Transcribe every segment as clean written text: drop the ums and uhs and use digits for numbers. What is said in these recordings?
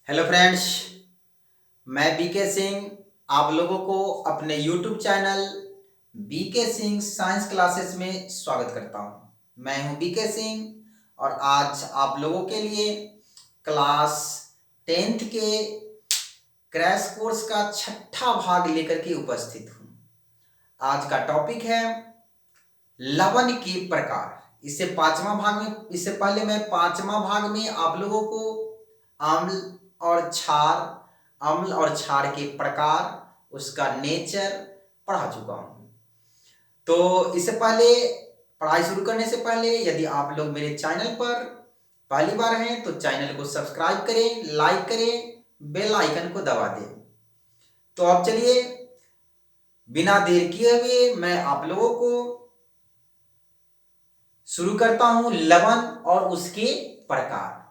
Hello friends, मैं B K Singh आप लोगों को अपने YouTube channel B K Singh science classes में स्वागत करता हूं। मैं हूं बीके सिंह और आज आप लोगों के लिए क्लास 10th के क्रैश कोर्स का छठा भाग लेकर के उपस्थित हूं। आज का टॉपिक है लवण के प्रकार। इससे पहले मैं पांचवा भाग में आप लोगों को अम्ल और क्षार अम्ल और क्षार के प्रकार, उसका नेचर पढ़ा चुका हूं। तो इससे पहले पढ़ाई शुरू करने से पहले यदि आप लोग मेरे चैनल पर पहली बार हैं तो चैनल को सब्सक्राइब करें, लाइक करें, बेल आइकन को दबा दें। तो अब चलिए बिना देर किए हुए मैं आप लोगों को शुरू करता हूं लवण और उसके प्रकार।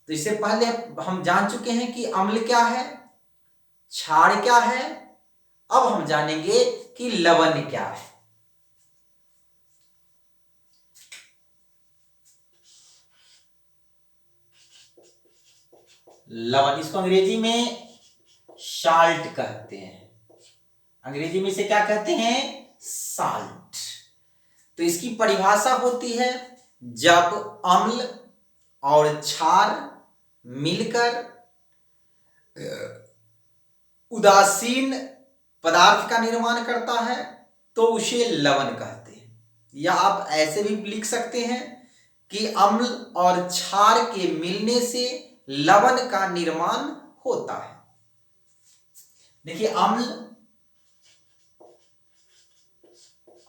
तो इससे पहले हम जान चुके हैं कि अम्ल क्या है, क्षार क्या है। अब हम जानेंगे कि लवण क्या है। लवण इसको अंग्रेजी में साल्ट कहते हैं। अंग्रेजी में इसे क्या कहते हैं? साल्ट। तो इसकी परिभाषा होती है जब अम्ल और क्षार मिलकर उदासीन पदार्थ का निर्माण करता है तो उसे लवण कहते हैं। या आप ऐसे भी लिख सकते हैं कि अम्ल और क्षार के मिलने से लवण का निर्माण होता है। देखिए, अम्ल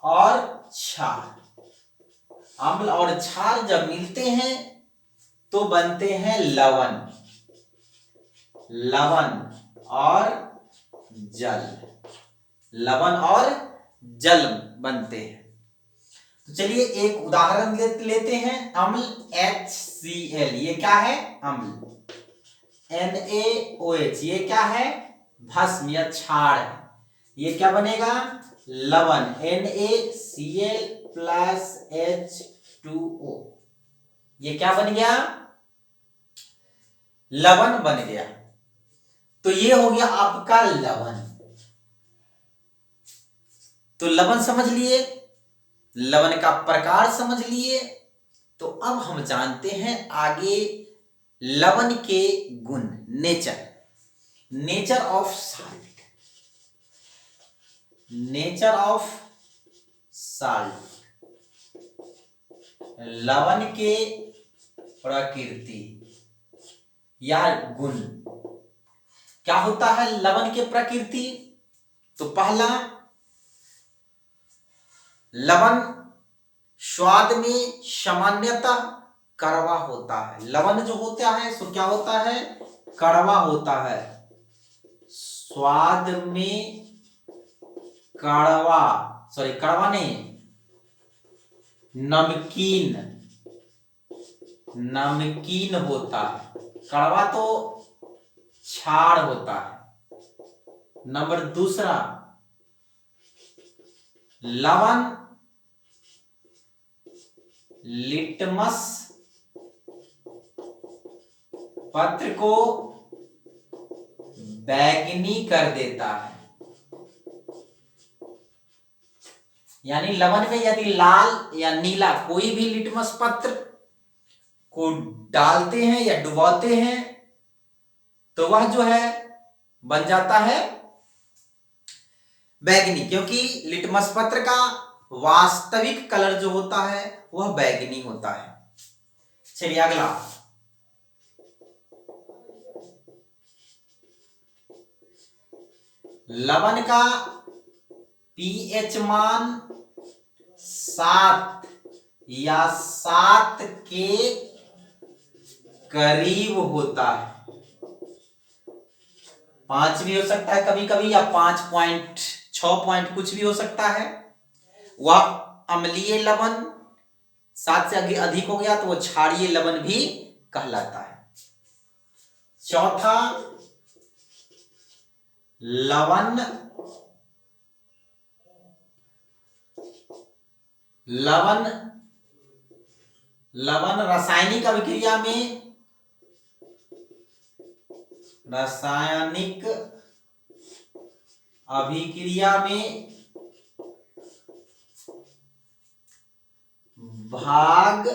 और क्षार, अम्ल और क्षार जब मिलते हैं तो बनते हैं लवण। लवण और जल, लवण और जल बनते हैं। तो चलिए एक उदाहरण लेते हैं। अम्ल HCl, ये क्या है? अम्ल। NaOH, ये क्या है? भस्म या क्षार है। ये क्या बनेगा? लवण। NaCl प्लस H2O, ये क्या बन गया? लवण बन गया। तो ये हो गया आपका लवण। तो लवण समझ लिए, लवण का प्रकार समझ लिए। तो अब हम जानते हैं आगे लवण के गुण, nature. Nature of salt, nature of salt, लवण के प्रकृति या गुण। क्या होता है लवण के प्रकृति? तो पहला, लवण स्वाद में सामान्यतः कड़वा होता है। लवण जो होता है सो क्या होता है? कड़वा होता है। स्वाद में कड़वा, सॉरी कड़वा नहीं, नमकीन, नमकीन होता है। कड़वा तो क्षार होता है। नंबर दूसरा, लवण लिटमस पत्र को बैंगनी कर देता है। यानी लवण में यदि लाल या नीला कोई भी लिटमस पत्र को डालते हैं या डुबाते हैं तो वह जो है बन जाता है बैंगनी, क्योंकि लिटमस पत्र का वास्तविक कलर जो होता है वह बैंगनी होता है। चलिए अगला, लवण का पीएच मान 7 या 7 के करीब होता है। 5 भी हो सकता है कभी कभी, या 5.6 पॉइंट कुछ भी हो सकता है। वह अम्लीय लवण 7 से अधिक हो गया तो वह क्षारीय लवण भी कहलाता है। चौथा, लवण लवण लवण रासायनिक अभिक्रिया में रासायनिक अभिक्रिया में भाग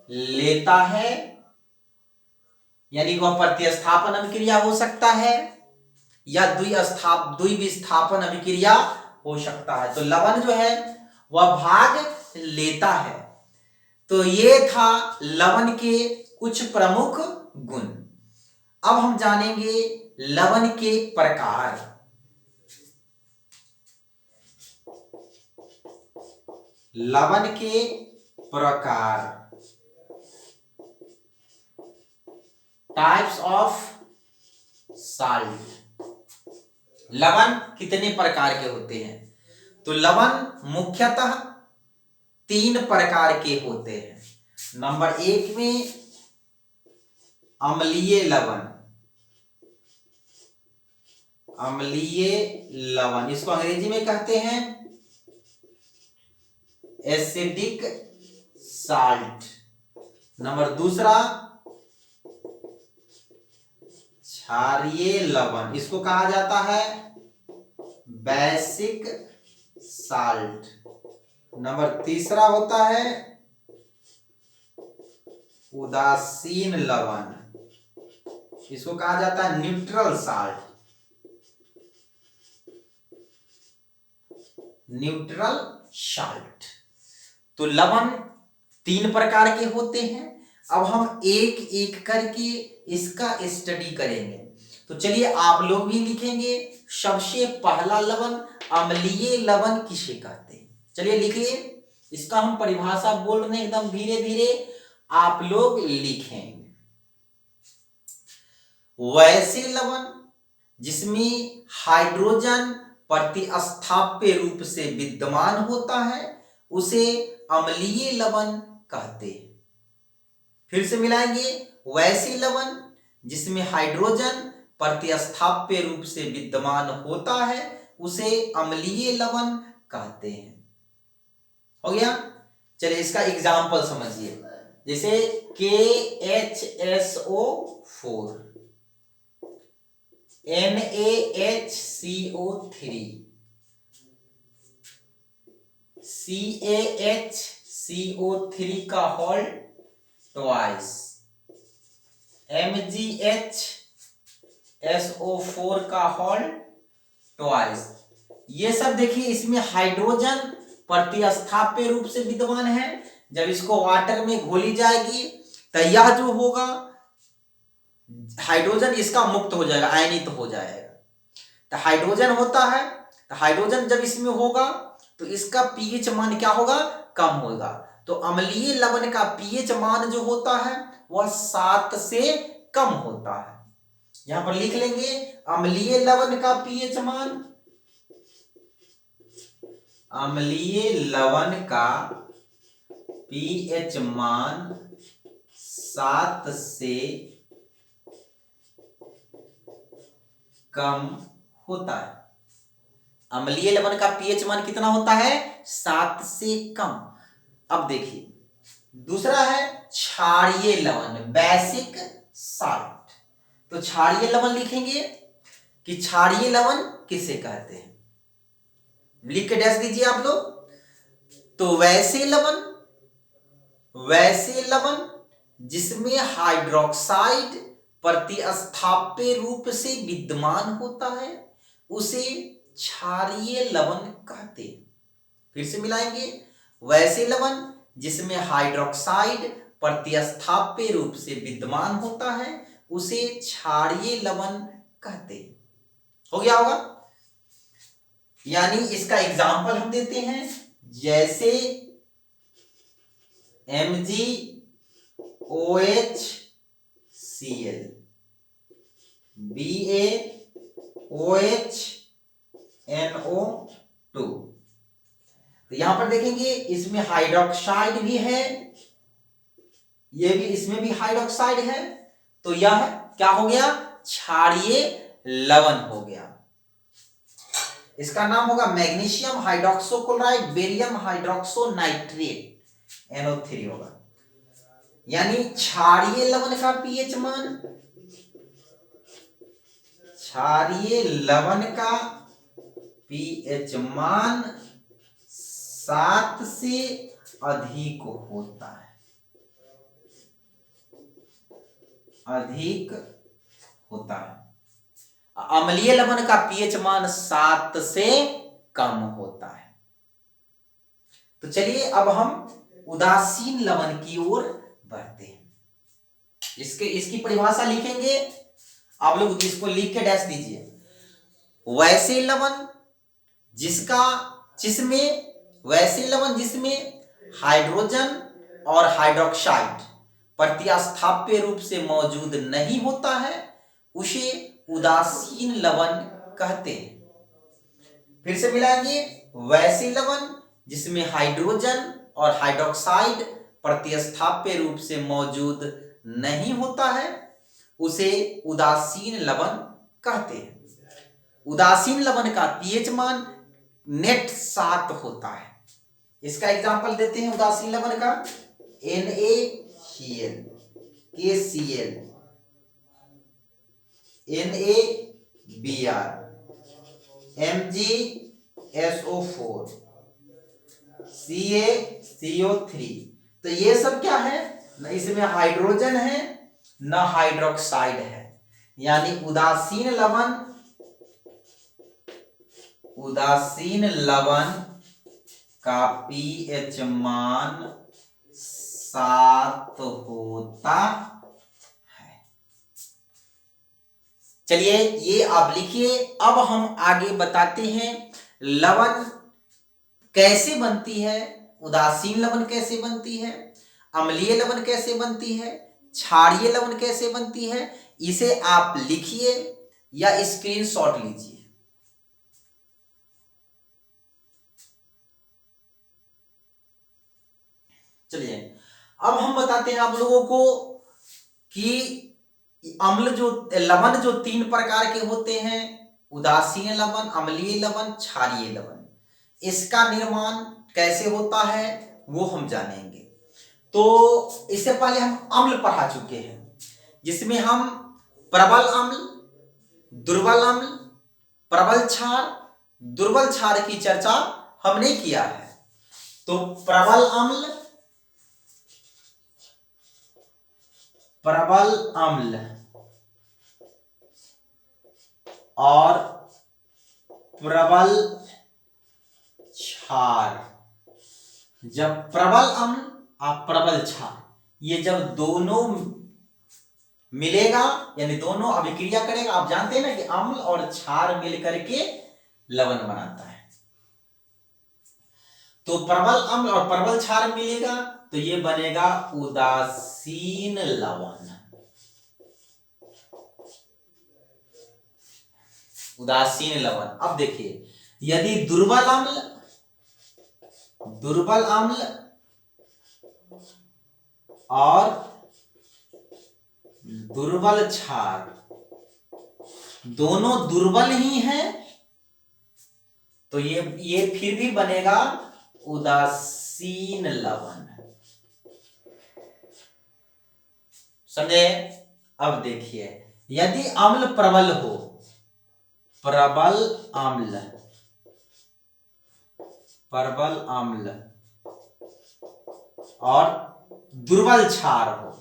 लेता है, यानी वह प्रतिस्थापन अभिक्रिया हो सकता है या द्विविस्थापन अभिक्रिया हो सकता है। तो लवण जो है वह भाग लेता है। तो ये था लवण के कुछ प्रमुख गुण। अब हम जानेंगे लवण के प्रकार। लवण के प्रकार, टाइप्स ऑफ साल्ट। लवण कितने प्रकार के होते हैं? तो लवण मुख्यतः 3 प्रकार के होते हैं। नंबर 1 में अम्लीय लवण। अम्लीय लवण, इसको अंग्रेजी में कहते हैं एसिडिक साल्ट। नंबर 2 क्षारीय लवण, इसको कहा जाता है बेसिक साल्ट। नंबर 3 होता है उदासीन लवण, इसको कहा जाता है न्यूट्रल साल्ट। Neutral salt. तो लवण 3 प्रकार के होते हैं। अब हम एक एक करके इसका स्टडी करेंगे। तो चलिए आप लोग भी लिखेंगे। सबसे पहला लवण अम्लीय लवण किसे कहते हैं? चलिए लिखिए। इसका हम परिभाषा बोल रहे हैं, एकदम धीरे धीरे आप लोग लिखेंगे। वैसे लवण जिसमें हाइड्रोजन प्रतिस्थाप्य रूप से विद्यमान होता है उसे अम्लीय लवण कहते हैं। फिर से मिलाएंगे। वैसे लवण जिसमें हाइड्रोजन प्रतिस्थाप्य रूप से विद्यमान होता है उसे अम्लीय लवण कहते हैं। हो गया? चलिए इसका एग्जाम्पल समझिए। जैसे KHSO4, NaHCO3, CaHCO3 का होल ट्वाइस, MgHSO4 का होल ट्वाइस। ये सब देखिए इसमें हाइड्रोजन प्रतिस्थाप्य रूप से विद्यमान है। जब इसको वाटर में घोली जाएगी तो यह जो होगा हाइड्रोजन इसका मुक्त हो जाएगा, आयनित हो जाएगा। तो हाइड्रोजन होता है, तो हाइड्रोजन जब इसमें होगा तो इसका पीएच मान क्या होगा? कम होगा। तो अम्लीय लवण का पीएच मान जो होता है वह 7 से कम होता है। यहां पर लिख लेंगे अम्लीय लवण का पीएच मान। अम्लीय लवण का पीएच मान 7 से कम होता है। अम्लीय लवण का पीएच मान कितना होता है? 7 से कम। अब देखिए दूसरा है क्षारीय लवण, बेसिक साल्ट। तो क्षारीय लवण लिखेंगे कि क्षारीय लवण किसे कहते हैं? लिख के डैश दीजिए आप लोग। तो वैसे लवण जिसमें हाइड्रोक्साइड प्रतिस्थाप्य रूप से विद्यमान होता है उसे क्षारीय लवण कहते हैं। फिर से मिलाएंगे। वैसे लवण जिसमें हाइड्रोक्साइड प्रतिस्थाप्य रूप से विद्यमान होता है उसे क्षारीय लवण कहते हैं। हो गया होगा? यानी इसका एग्जाम्पल हम देते हैं। जैसे MgOHCl, BaOHNO2। तो यहां पर देखेंगे इसमें हाइड्रोक्साइड भी है, ये भी, इसमें भी हाइड्रोक्साइड है। तो यह क्या हो गया? क्षारीय लवण हो गया। इसका नाम होगा मैग्नीशियम हाइड्रोक्सोक्लोराइड बेरियम हाइड्रोक्सोनाइट्रेट, NO3 होगा। यानी क्षारीय लवण का पीएच मान क्षारीय लवण का पीएच मान 7 से अधिक होता है, अधिक होता है। अम्लीय लवण का पीएच मान 7 से कम होता है। तो चलिए अब हम उदासीन लवण की ओर बढ़ते हैं। इसकी परिभाषा लिखेंगे, आप लोग इसको लिख के डैश दीजिए। वैसे लवण जिसमें हाइड्रोजन और हाइड्रोक्साइड प्रतिस्थाप्य रूप से मौजूद नहीं होता है, उसे उदासीन लवण कहते हैं। फिर से मिलाएंगे, वैसे लवण जिसमें हाइड्रोजन और हाइड्रोक्साइड प्रतिस्थाप्य रूप से मौजूद नहीं होता है, उसे उदासीन लवण कहते हैं। उदासीन लवण का पीएच मान नेट 7 होता है। इसका एग्जांपल देते हैं उदासीन लवण का, NaCl, KCl, NaBr, MgSO4, CaCO3। तो ये सब क्या है, न इसमें हाइड्रोजन है न हाइड्रोक्साइड है, यानी उदासीन लवण का पीएच मान 7 होता है। चलिए ये आप लिखिए। अब हम आगे बताते हैं लवण कैसे बनती है, उदासीन लवण कैसे बनती है, अम्लीय लवण कैसे बनती है, क्षारीय लवण कैसे बनती है। इसे आप लिखिए या स्क्रीनशॉट लीजिए। चलिए अब हम बताते हैं आप लोगों को कि लवण जो 3 प्रकार के होते हैं, उदासीन लवण, अम्लीय लवण, क्षारीय लवण, इसका निर्माण कैसे होता है वो हम जानेंगे। तो इससे पहले हम अम्ल पढ़ा चुके हैं, जिसमें हम प्रबल अम्ल, दुर्बल अम्ल, प्रबल क्षार, दुर्बल क्षार की चर्चा हमने किया है। तो प्रबल अम्ल और प्रबल क्षार, जब प्रबल अम्ल और प्रबल क्षार ये जब दोनों मिलेगा, यानी दोनों अभिक्रिया करेगा, आप जानते हैं ना कि अम्ल और क्षार मिलकर के लवण बनाता है। तो प्रबल अम्ल और प्रबल क्षार मिलेगा तो ये बनेगा उदासीन लवण। उदासीन लवण। अब देखिए, यदि दुर्बल अम्ल और दुर्बल क्षार दोनों दुर्बल ही हैं, तो ये फिर भी बनेगा उदासीन लवण। समझे? अब देखिए, यदि अम्ल प्रबल हो, प्रबल अम्ल और दुर्बल क्षार हो,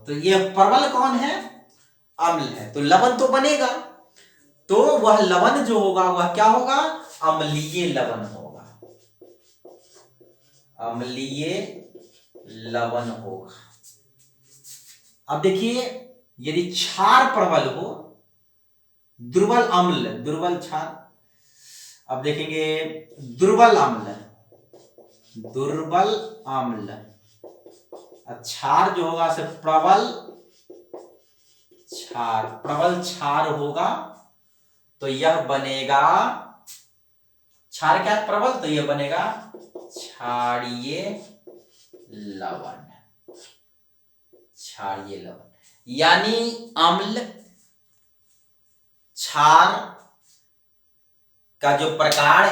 तो ये प्रबल कौन है? अम्ल है। तो लवण तो बनेगा, तो वह लवण जो होगा वह क्या होगा? अम्लीय लवण होगा, अम्लीय लवण होगा। अब देखिए, यदि क्षार प्रबल हो, दुर्बल अम्ल, दुर्बल क्षार, अब देखेंगे दुर्बल अम्ल, क्षार जो होगा से प्रबल क्षार होगा, तो यह बनेगा, क्षार क्या है? प्रबल, तो यह बनेगा क्षारीय लवण। यानी अम्ल क्षार का जो प्रकार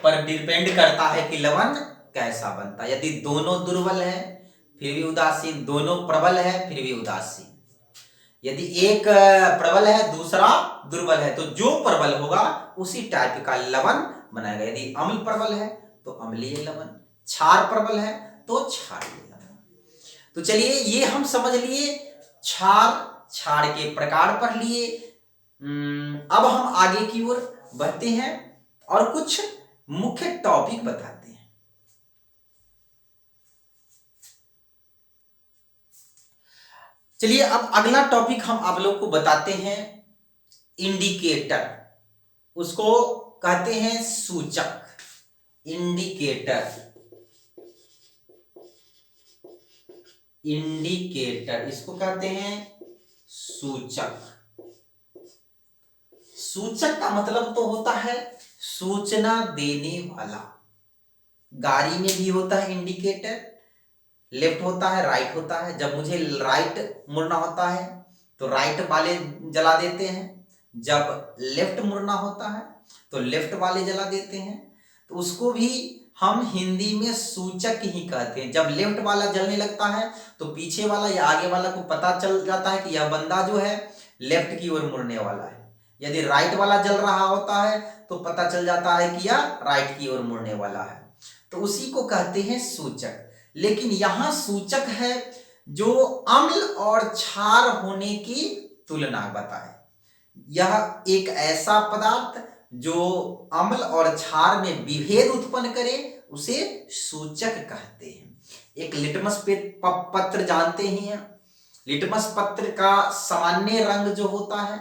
पर डिपेंड करता है कि लवण कैसा बनता है। यदि दोनों दुर्बल है फिर भी उदासीन, दोनों प्रबल है फिर भी उदासीन। यदि एक प्रबल है दूसरा दुर्बल है तो जो प्रबल होगा उसी टाइप का लवण बनाएगा। यदि अम्ल प्रबल है तो अम्लीय लवण, क्षार प्रबल है तो क्षारीय लवण। तो चलिए ये हम समझ लिए, क्षार, क्षार के प्रकार पढ़ लिए। अब हम आगे की ओर बढ़ते हैं और कुछ मुख्य टॉपिक बताते हैं। चलिए अब अगला टॉपिक हम आप लोग को बताते हैं, इंडिकेटर, उसको कहते हैं सूचक। इंडिकेटर, इंडिकेटर इसको कहते हैं सूचक। सूचक का मतलब तो होता है सूचना देने वाला। गाड़ी में भी होता है इंडिकेटर, लेफ्ट होता है राइट होता है। जब मुझे राइट मुड़ना होता है तो राइट वाले जला देते हैं, जब लेफ्ट मुड़ना होता है तो लेफ्ट वाले जला देते हैं। तो उसको भी हम हिंदी में सूचक ही कहते हैं। जब लेफ्ट वाला जलने लगता है तो पीछे वाला या आगे वाला को पता चल जाता है कि यह बंदा जो है लेफ्ट की ओर मुड़ने वाला है। यदि राइट वाला जल रहा होता है तो पता चल जाता है कि यह राइट की ओर मुड़ने वाला है। तो उसी को कहते हैं सूचक। लेकिन यहां सूचक है जो अम्ल और क्षार होने की तुलना बताए। यह एक ऐसा पदार्थ जो अम्ल और क्षार में विभेद उत्पन्न करे उसे सूचक कहते हैं। एक लिटमस पत्र जानते ही हैं। लिटमस पत्र का सामान्य रंग जो होता है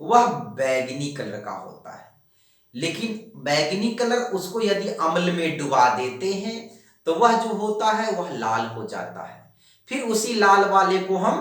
वह बैगनी कलर का होता है, लेकिन बैगनी कलर उसको यदि अम्ल में डुबा देते हैं तो वह जो होता है वह लाल हो जाता है। फिर उसी लाल वाले को हम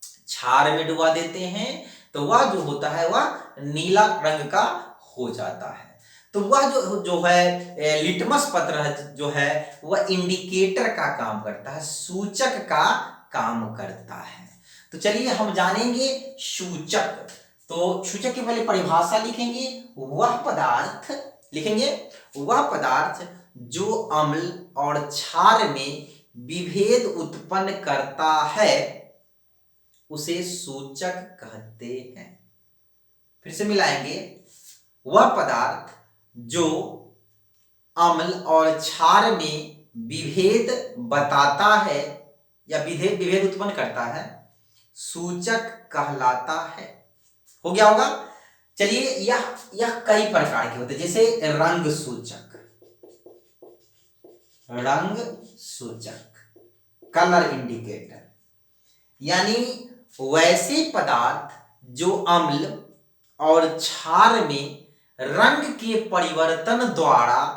क्षार में डुबा देते हैं तो वह जो होता है वह नीला रंग का हो जाता है। तो वह जो है लिटमस पत्र जो है वह इंडिकेटर का काम करता है, सूचक का काम करता है। तो चलिए हम जानेंगे सूचक। तो सूचक की पहले परिभाषा लिखेंगे, वह पदार्थ लिखेंगे, वह पदार्थ जो अम्ल और क्षार में विभेद उत्पन्न करता है उसे सूचक कहते हैं। फिर से मिलाएंगे, वह पदार्थ जो अम्ल और क्षार में विभेद बताता है या विभेद उत्पन्न करता है सूचक कहलाता है। हो गया होगा। चलिए यह कई प्रकार के होते हैं, जैसे रंग सूचक, रंग सूचक, कलर इंडिकेटर, यानी वैसे पदार्थ जो अम्ल और क्षार में रंग के परिवर्तन द्वारा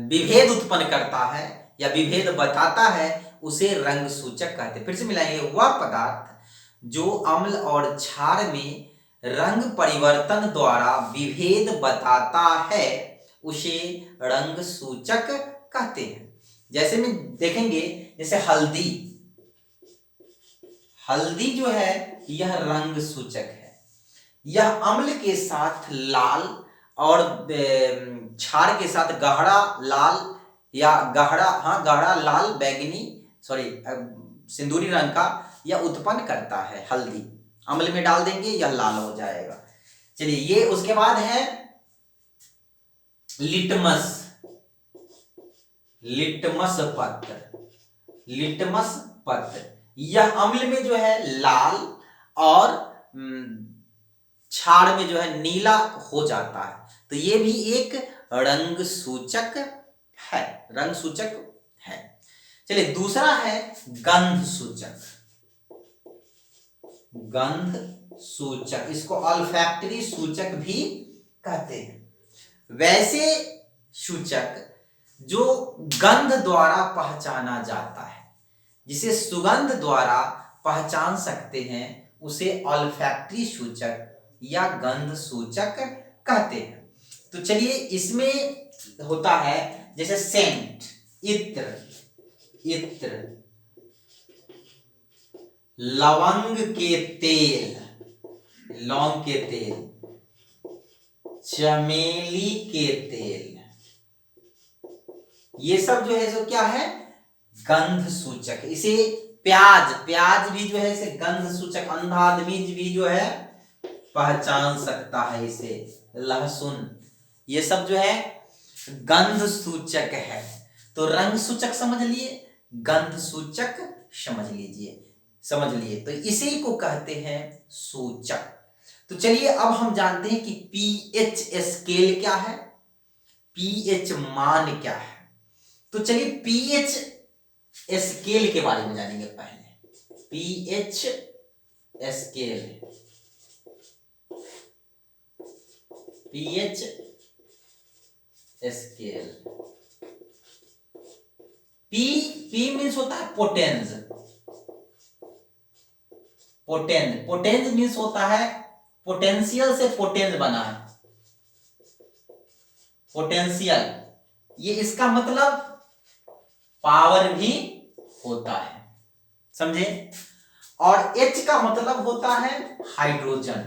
विभेद उत्पन्न करता है या विभेद बताता है उसे रंग सूचक कहते हैं। फिर से मिलाएंगे, वह पदार्थ जो अम्ल और क्षार में रंग परिवर्तन द्वारा विभेद बताता है उसे रंग सूचक कहते हैं। जैसे में देखेंगे, जैसे हल्दी, हल्दी जो है यह रंग सूचक है। यह अम्ल के साथ लाल और क्षार के साथ गहरा लाल या गहरा लाल बैगनी सिंदूरी रंग का यह उत्पन्न करता है। हल्दी अम्ल में डाल देंगे यह लाल हो जाएगा। चलिए ये उसके बाद है लिटमस, लिटमस पत्र, लिटमस पत्र, यह अम्ल में जो है लाल और क्षार में जो है नीला हो जाता है। तो ये भी एक रंग सूचक है, रंग सूचक है। चलिए दूसरा है गंध सूचक, गंध सूचक, इसको ऑल्फैक्टरी सूचक भी कहते हैं। वैसे सूचक जो गंध द्वारा पहचाना जाता है, जिसे सुगंध द्वारा पहचान सकते हैं उसे ऑल्फैक्टरी सूचक या गंध सूचक कहते हैं। तो चलिए इसमें होता है जैसे सेंट, इत्र, इत्र, लवंग के तेल, लौंग के तेल, चमेली के तेल, ये सब जो है सो क्या है, गंध सूचक। इसे प्याज, प्याज भी जो है इसे गंध सूचक, अंधा आदमी भी जो है पहचान सकता है इसे। लहसुन, ये सब जो है गंध सूचक है। तो रंग सूचक समझ लिए, गंध सूचक समझ लीजिए, समझ लिए, तो इसी को कहते हैं सूचक। तो चलिए अब हम जानते हैं कि पीएच स्केल क्या है, पीएच मान क्या है। तो चलिए पीएच स्केल के बारे में जानेंगे पहले। PH scale, pH scale, P means होता है पोटेंस, पोटेंस मीन्स होता है पोटेंशियल से पोटेंस बना है, पोटेंशियल, ये इसका मतलब पावर भी होता है, समझे। और एच का मतलब होता है हाइड्रोजन,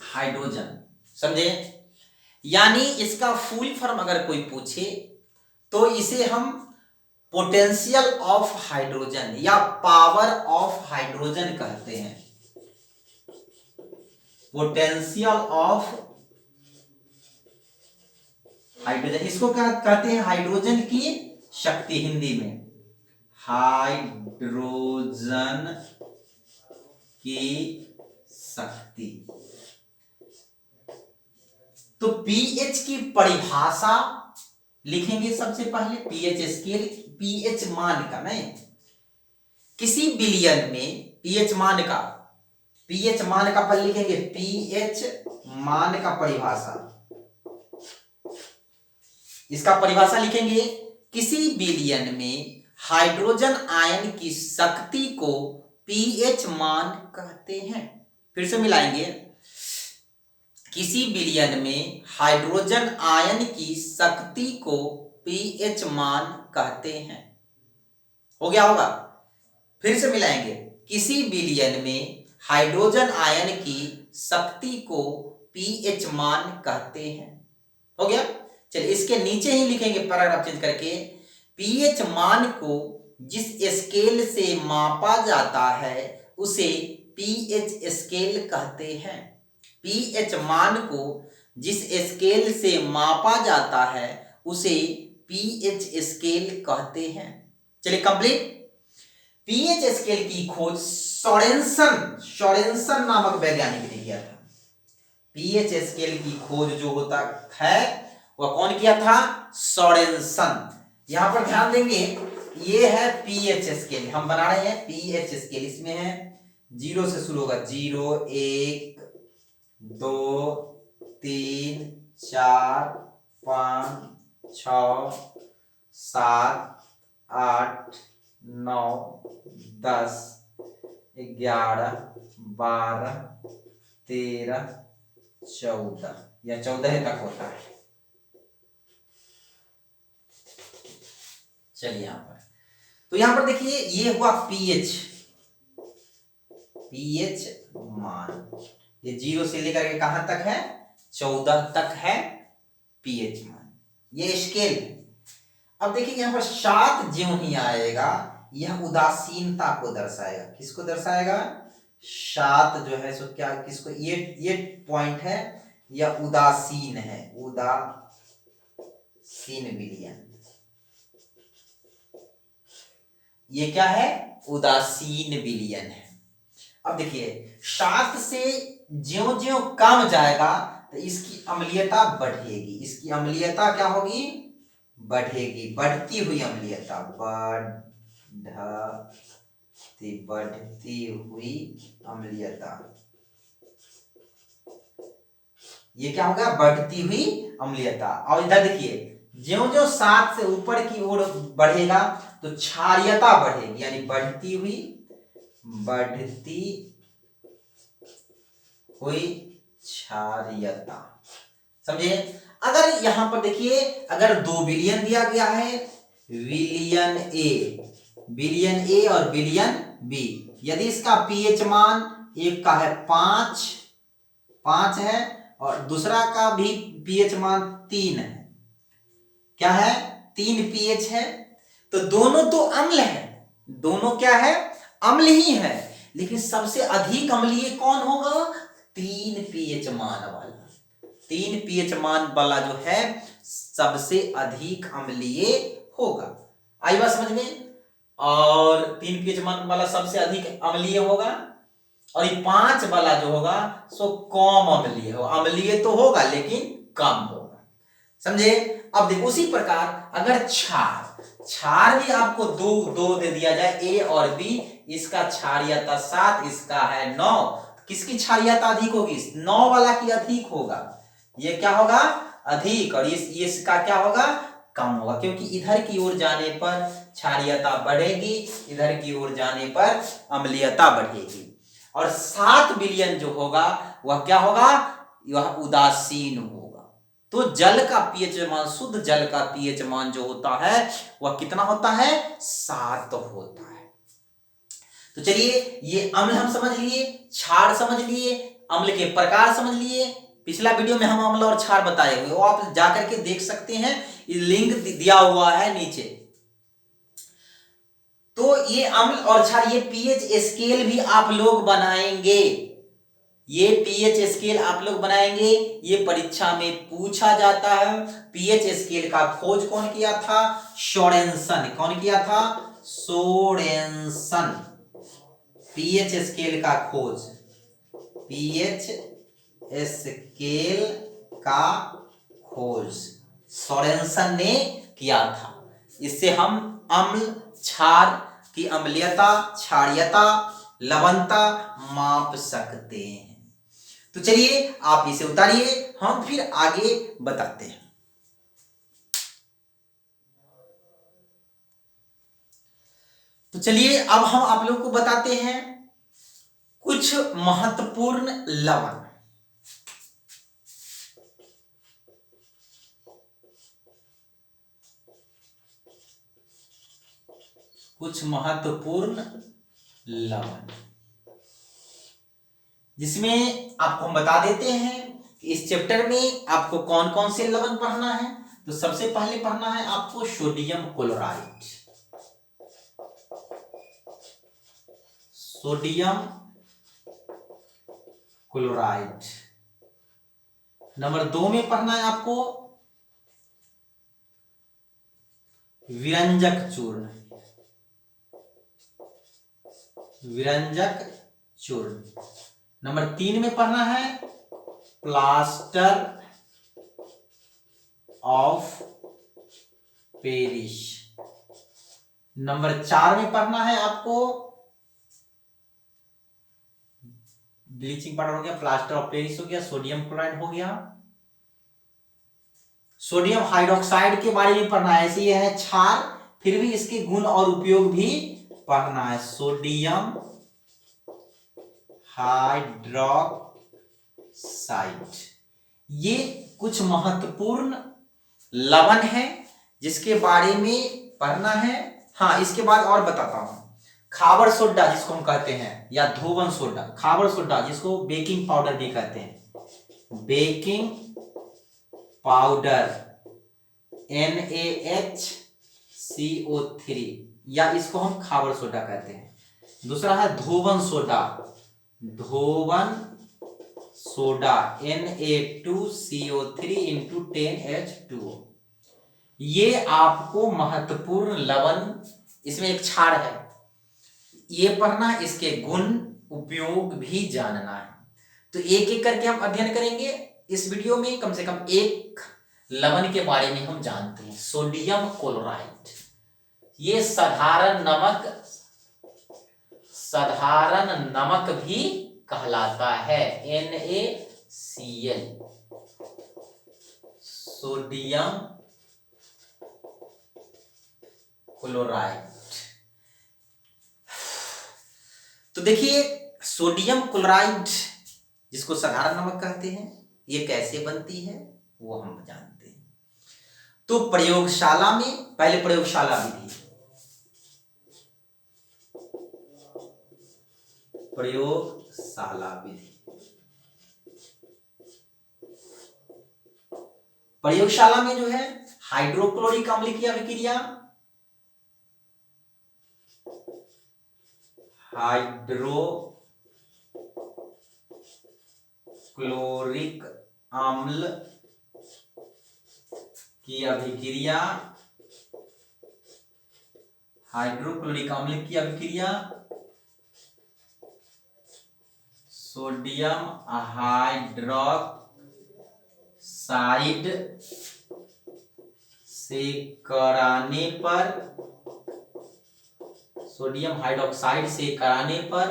हाइड्रोजन, समझे। यानी इसका फुल फॉर्म अगर कोई पूछे तो इसे हम पोटेंशियल ऑफ हाइड्रोजन या पावर ऑफ हाइड्रोजन कहते हैं, पोटेंशियल ऑफ हाइड्रोजन। इसको क्या कहते हैं, हाइड्रोजन की शक्ति, हिंदी में हाइड्रोजन की शक्ति। तो पीएच की परिभाषा लिखेंगे सबसे पहले, पीएच स्केल, पीएच मान का नहीं, किसी बिलियन में पीएच मान का, पीएच मान का पहले लिखेंगे, पीएच मान का परिभाषा, इसका परिभाषा लिखेंगे, किसी बिलियन में हाइड्रोजन आयन की शक्ति को पीएच मान कहते हैं। फिर से मिलाएंगे, किसी बिलियन में हाइड्रोजन आयन की शक्ति को पीएच मान कहते हैं। हो गया होगा, फिर से मिलाएंगे, किसी बिलियन में हाइड्रोजन आयन की शक्ति को पीएच मान कहते हैं। हो गया। चलिए इसके नीचे ही लिखेंगे पैराग्राफ चेंज करके, पीएच मान को जिस स्केल से मापा जाता है उसे पीएच स्केल कहते हैं। पीएच मान को जिस स्केल से मापा जाता है उसे पीएच स्केल कहते हैं। चलिए कंप्लीट। पीएच स्केल की खोज सोरेनसन नामक वैज्ञानिक ने किया था। पीएच स्केल की खोज जो होता है वह कौन किया था, सोरेनसन। यहां पर ध्यान देंगे, ये है पीएच स्केल, हम बना रहे हैं पीएच स्केल, इसमें है 0 से शुरू होगा, 0 1 2 3 4 5 6 7 8 9 10 11 12 13 14 या 14 तक होता है। चलिए यहां पर, तो यहां पर देखिए ये हुआ पीएच, पीएच मान, ये 0 से लेकर के कहां तक है, 14 तक है पीएच मान, ये स्केल। अब देखिए यहां पर 7 ज्यों ही आएगा यह उदासीनता को दर्शाएगा, किसको दर्शाएगा, 7 जो है सो क्या, किसको, ये पॉइंट है, यह उदासीन है, उदासीन विलयन, ये क्या है, उदासीन विलयन है। अब देखिए 7 से ज्यों ज्यों कम जाएगा तो इसकी अम्लीयता बढ़ेगी, इसकी अम्लीयता क्या होगी, बढ़ेगी, बढ़ती हुई अम्लीयता, बढ़ती हुई अम्लीयता, ये क्या होगा, बढ़ती हुई अम्लीयता। और इधर देखिए ज्यों ज्यों 7 से ऊपर की ओर बढ़ेगा तो क्षारीयता बढ़ेगी, यानी बढ़ती हुई क्षारीयता, समझे। अगर यहां पर देखिए, अगर 2 बिलियन दिया गया है, विलियन ए और विलियन बी, यदि इसका पीएच मान एक का है 5 है और दूसरा का भी पीएच मान 3 है, क्या है, 3 pH है। तो दोनों तो अम्ल है, दोनों क्या है, अम्ल ही है, लेकिन सबसे अधिक अम्लीय कौन होगा, 3 pH मान वाला। 3 pH मान वाला जो है सबसे अधिक अम्लीय होगा। आई बात समझ में। और 3 pH मान वाला सबसे अधिक अम्लीय होगा, और ये 5 वाला जो होगा सो कम अम्लीय होगा। अम्लीय तो होगा लेकिन कम होगा, समझे। अब देखो उसी प्रकार अगर क्षार भी आपको दो दे दिया जाए, ए और बी, इसका क्षारीयता 7, इसका है 9, किसकी क्षारीयता अधिक होगी, 9 वाला की अधिक होगा। ये क्या होगा, अधिक, और इसका क्या होगा, कम होगा, क्योंकि इधर की ओर जाने पर क्षारीयता बढ़ेगी, इधर की ओर जाने पर अम्लीयता बढ़ेगी। और 7 विलयन जो होगा वह क्या होगा, वह उदासीन होगा। तो जल का पीएच मान, शुद्ध जल का पीएच मान जो होता है वह कितना होता है, 7 होता है। तो चलिए ये अम्ल हम समझ लिए, क्षार समझ लिए, अम्ल के प्रकार समझ लिए। पिछला वीडियो में हम अम्ल और क्षार बताए हुए, वो आप जाकर के देख सकते हैं, लिंक दिया हुआ है नीचे। तो ये अम्ल और क्षार, ये पीएच स्केल भी आप लोग बनाएंगे, ये पीएच स्केल आप लोग बनाएंगे, ये परीक्षा में पूछा जाता है। पीएच स्केल का खोज कौन किया था, सोरेनसन। कौन किया था, सोरेनसन। पीएच स्केल का खोज, पीएच स्केल का खोज सोरेनसन ने किया था। इससे हम अम्ल क्षार की अम्लीयता, क्षारीयता, लवणता माप सकते हैं। तो चलिए आप इसे उतारिए, हम फिर आगे बताते हैं। तो चलिए अब हम आप लोग को बताते हैं कुछ महत्वपूर्ण लवण। कुछ महत्वपूर्ण लवण जिसमें आपको हम बता देते हैं कि इस चैप्टर में आपको कौन कौन से लवण पढ़ना है। तो सबसे पहले पढ़ना है आपको sodium chloride. Sodium chloride. Number 2 में पढ़ना है आपको विरंजक चूर्ण। विरंजक चूर्ण। नंबर 3 में पढ़ना है प्लास्टर ऑफ पेरिस। नंबर 4 में पढ़ना है आपको ब्लीचिंग पाउडर हो गया, प्लास्टर ऑफ पेरिस हो गया, सोडियम क्लोराइड हो गया। सोडियम हाइड्रोक्साइड के बारे में पढ़ना है, ऐसे ये है क्षार, फिर भी इसके गुण और उपयोग भी पढ़ना है। सोडियम हाइड्रोक्साइड, ये कुछ महत्वपूर्ण लवण है जिसके बारे में पढ़ना है। हाँ, इसके बाद और बताता हूं, खाबर सोडा जिसको हम कहते हैं, या धोवन सोडा, खाबर सोडा जिसको बेकिंग पाउडर भी कहते हैं, बेकिंग पाउडर NaHCO3, या इसको हम खाबर सोडा कहते हैं। दूसरा है धोवन सोडा, धोवन सोडा Na2CO3 इंटू 10H2O। ये आपको महत्वपूर्ण लवण, इसमें एक क्षार है, ये पढ़ना, इसके गुण उपयोग भी जानना है। तो एक एक करके हम अध्ययन करेंगे इस वीडियो में, कम से कम एक लवण के बारे में हम जानते हैं। सोडियम क्लोराइड, ये साधारण नमक भी कहलाता है, NaCl, सोडियम क्लोराइड। तो देखिए सोडियम क्लोराइड जिसको साधारण नमक कहते हैं, ये कैसे बनती है वो हम जानते हैं। तो प्रयोगशाला में, पहले प्रयोगशाला विधि, प्रयोगशाला विधि, प्रयोगशाला में जो है हाइड्रोक्लोरिक अम्ल की अभिक्रिया, हाइड्रोक्लोरिक अम्ल की अभिक्रिया, हाइड्रोक्लोरिक अम्ल की अभिक्रिया सोडियम हाइड्रोक्साइड से कराने पर, सोडियम हाइड्रोक्साइड से कराने पर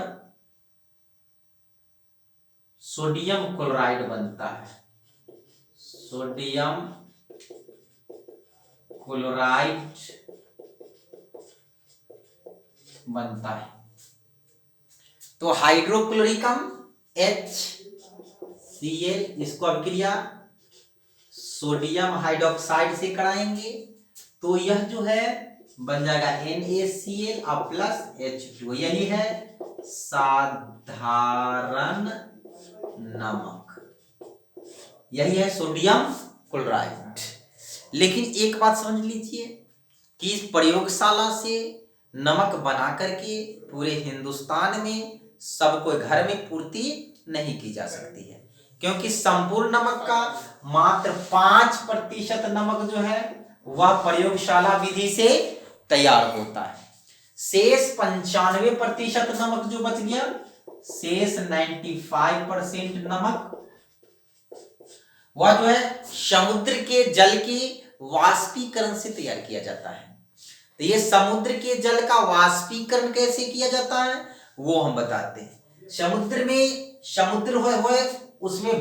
सोडियम क्लोराइड बनता है, सोडियम क्लोराइड बनता है। तो हाइड्रोक्लोरिक अम्ल HCl, इसको अभिक्रिया सोडियम हाइड्रोक्साइड से कराएंगे तो यह जो है बन जाएगा NaCl और प्लस H2, यही है साधारण नमक, यही है सोडियम क्लोराइड। लेकिन एक बात समझ लीजिए कि इस प्रयोगशाला से नमक बना करके पूरे हिंदुस्तान में सबको घर में पूर्ति नहीं की जा सकती है, क्योंकि संपूर्ण नमक का मात्र 5% नमक जो है वह प्रयोगशाला विधि से तैयार होता है। शेष 95% नमक जो बच गया, शेष 95% नमक वह जो है समुद्र के जल के वाष्पीकरण से तैयार किया जाता है। तो ये समुद्र के जल का वाष्पीकरण कैसे किया जाता है वो हम बताते हैं। समुद्र में समुद्र होए उसमें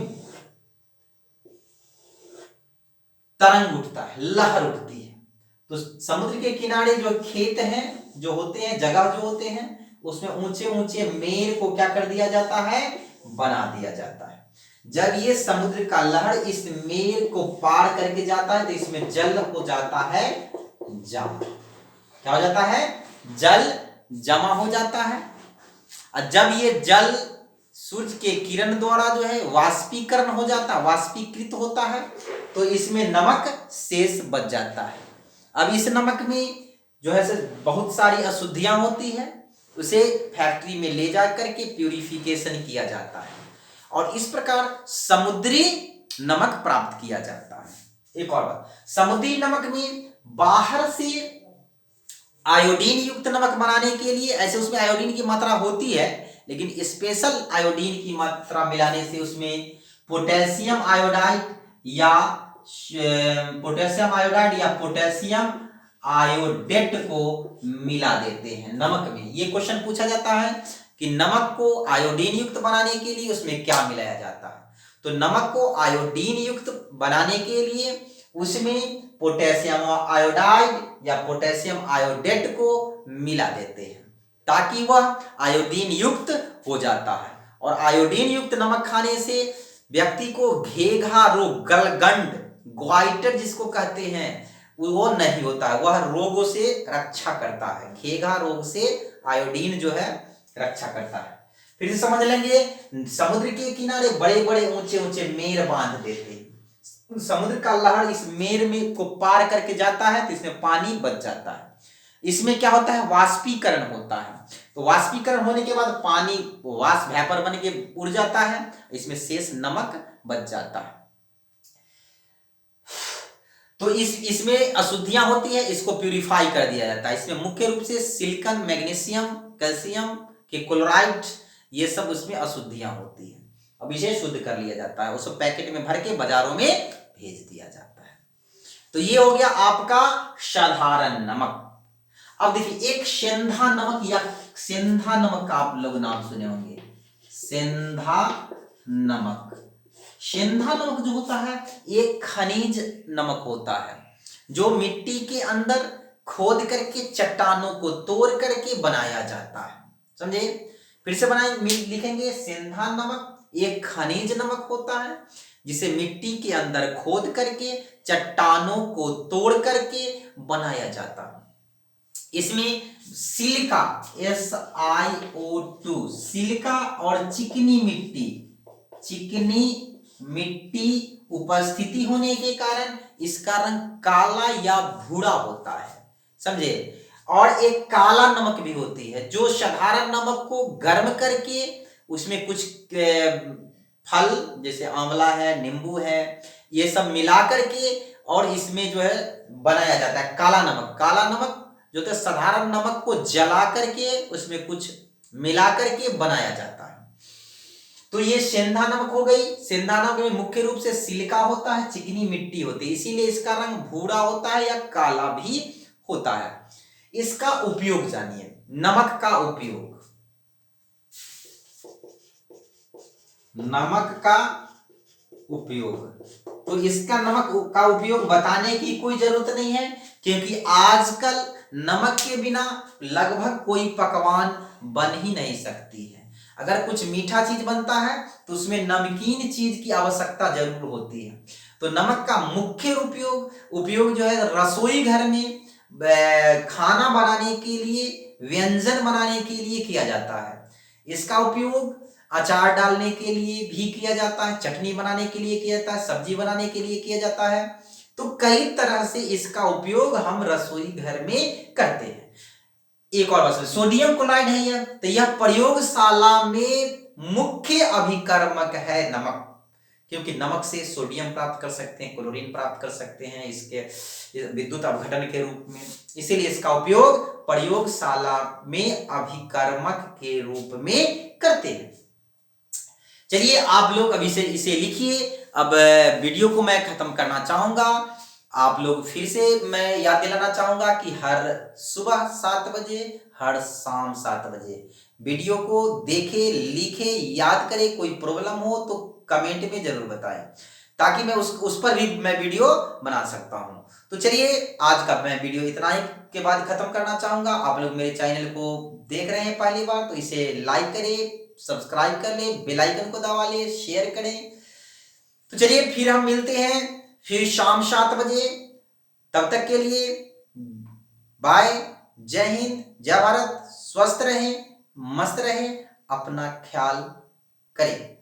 तरंग उठता है, लहर उठती है। तो समुद्र के किनारे जो खेत हैं, जो होते हैं, जगह जो होते हैं, उसमें ऊंचे ऊंचे मेर को क्या कर दिया जाता है, बना दिया जाता है। जब ये समुद्र का लहर इस मेर को पार करके जाता है तो इसमें जल हो जाता है जमा। क्या हो जाता है, जल जमा हो जाता है। और जब ये जल सूर्य के किरण द्वारा जो है वाष्पीकरण हो जाता है, वाष्पीकृत होता है, तो इसमें नमक शेष बच जाता है। अब इस नमक में जो है बहुत सारी अशुद्धियां होती है, उसे फैक्ट्री में ले जा करके प्यूरिफिकेशन किया जाता है और इस प्रकार समुद्री नमक प्राप्त किया जाता है। एक और बात, समुद्री नमक में बाहर से आयोडीन युक्त नमक बनाने के लिए, ऐसे उसमें आयोडीन की मात्रा होती है, लेकिन स्पेशल आयोडीन की मात्रा मिलाने से उसमें पोटेशियम आयोडाइड या पोटेशियम आयोडेट को मिला देते हैं नमक में। ये क्वेश्चन पूछा जाता है कि नमक को आयोडीन युक्त बनाने के लिए उसमें क्या मिलाया जाता है। तो नमक को आयोडीन युक्त बनाने के लिए उसमें पोटेशियम आयोडाइड या पोटेशियम आयोडेट को मिला देते हैं ताकि वह आयोडीन युक्त हो जाता है। और आयोडीन युक्त नमक खाने से व्यक्ति को घेघा रोग, गलगंड, ग्वाइटर जिसको कहते हैं वो नहीं होता है, वह रोगों से रक्षा करता है। घेघा रोग से आयोडीन जो है रक्षा करता है। फिर से समझ लेंगे, समुद्र के किनारे बड़े बड़े ऊंचे ऊंचे मेर बांध देते हैं, समुद्र का लहर इस मेर में को पार करके जाता है तो इसमें पानी बच जाता है। इसमें क्या होता है, वाष्पीकरण होता है। तो वाष्पीकरण होने के बाद पानी वाष्प वेपर बन के उड़ जाता है, इसमें शेष नमक बच जाता है। तो इसमें अशुद्धियां होती है, इसको प्यूरिफाई कर दिया जाता है। इसमें मुख्य रूप से सिलिकॉन, मैग्नीशियम, कैल्शियम के क्लोराइड, ये सब उसमें अशुद्धियां होती है। अब इसे शुद्ध कर लिया जाता है, उसको पैकेट में भर के बाजारों में भेज दिया जाता है। तो ये हो गया आपका साधारण नमक। अब देखिए, एक सेंधा नमक या सेंधा नमक का आप लोग नाम सुने होंगे, सेंधा नमक। सेंधा नमक जो होता है एक खनिज नमक होता है जो मिट्टी के अंदर खोद करके चट्टानों को तोड़ करके बनाया जाता है। समझे, फिर से बनाए लिखेंगे, सेंधा नमक एक खनिज नमक होता है जिसे मिट्टी के अंदर खोद करके चट्टानों को तोड़ करके बनाया जाता है। इसमें सिलिका, SiO2, सिलिका और चिकनी मिट्टी उपस्थिति होने के कारण इसका रंग काला या भूरा होता है, समझे। और एक काला नमक भी होती है जो साधारण नमक को गर्म करके उसमें कुछ फल जैसे आंवला है, नींबू है, ये सब मिला करके और इसमें जो है बनाया जाता है काला नमक। काला नमक जो तो साधारण नमक को जला करके उसमें कुछ मिला करके बनाया जाता है। तो ये सेंधा नमक हो गई। सेंधा नमक में मुख्य रूप से सिलिका होता है, चिकनी मिट्टी होती है, इसीलिए इसका रंग भूरा होता है या काला भी होता है। इसका उपयोग जानिए, नमक का उपयोग। नमक का उपयोग, तो इसका नमक का उपयोग बताने की कोई जरूरत नहीं है, क्योंकि आजकल नमक के बिना लगभग कोई पकवान बन ही नहीं सकती है। अगर कुछ मीठा चीज बनता है तो उसमें नमकीन चीज की आवश्यकता जरूर होती है। तो नमक का मुख्य उपयोग जो है रसोई घर में खाना बनाने के लिए, व्यंजन बनाने के लिए किया जाता है। इसका उपयोग अचार डालने के लिए भी किया जाता है, चटनी बनाने के लिए किया जाता है, सब्जी बनाने के लिए किया जाता है। तो कई तरह से इसका उपयोग हम रसोई घर में करते हैं। एक और बात, सोडियम क्लोराइड है यह, तो यह प्रयोगशाला में मुख्य अभिकर्मक है नमक, क्योंकि नमक से सोडियम प्राप्त कर सकते हैं, क्लोरीन प्राप्त कर सकते हैं इसके विद्युत अपघटन के रूप में, इसीलिए इसका उपयोग प्रयोगशाला में अभिकर्मक के रूप में करते हैं। चलिए आप लोग अभी से इसे लिखिए। अब वीडियो को मैं खत्म करना चाहूंगा। आप लोग फिर से मैं याद दिलाना चाहूंगा कि हर सुबह 7 बजे, हर शाम 7 बजे वीडियो को देखे, लिखे, याद करे। कोई प्रॉब्लम हो तो कमेंट में जरूर बताएं, ताकि मैं उस पर भी मैं वीडियो बना सकता हूं। तो चलिए आज का मैं वीडियो इतना ही के बाद खत्म करना चाहूंगा। आप लोग मेरे चैनल को देख रहे हैं पहली बार तो इसे लाइक करें, सब्सक्राइब कर ले, बेल आइकन को दबा ले, शेयर करें। तो चलिए फिर हम मिलते हैं फिर शाम 7 बजे। तब तक के लिए बाय, जय हिंद, जय भारत। स्वस्थ रहें, मस्त रहें, अपना ख्याल करें।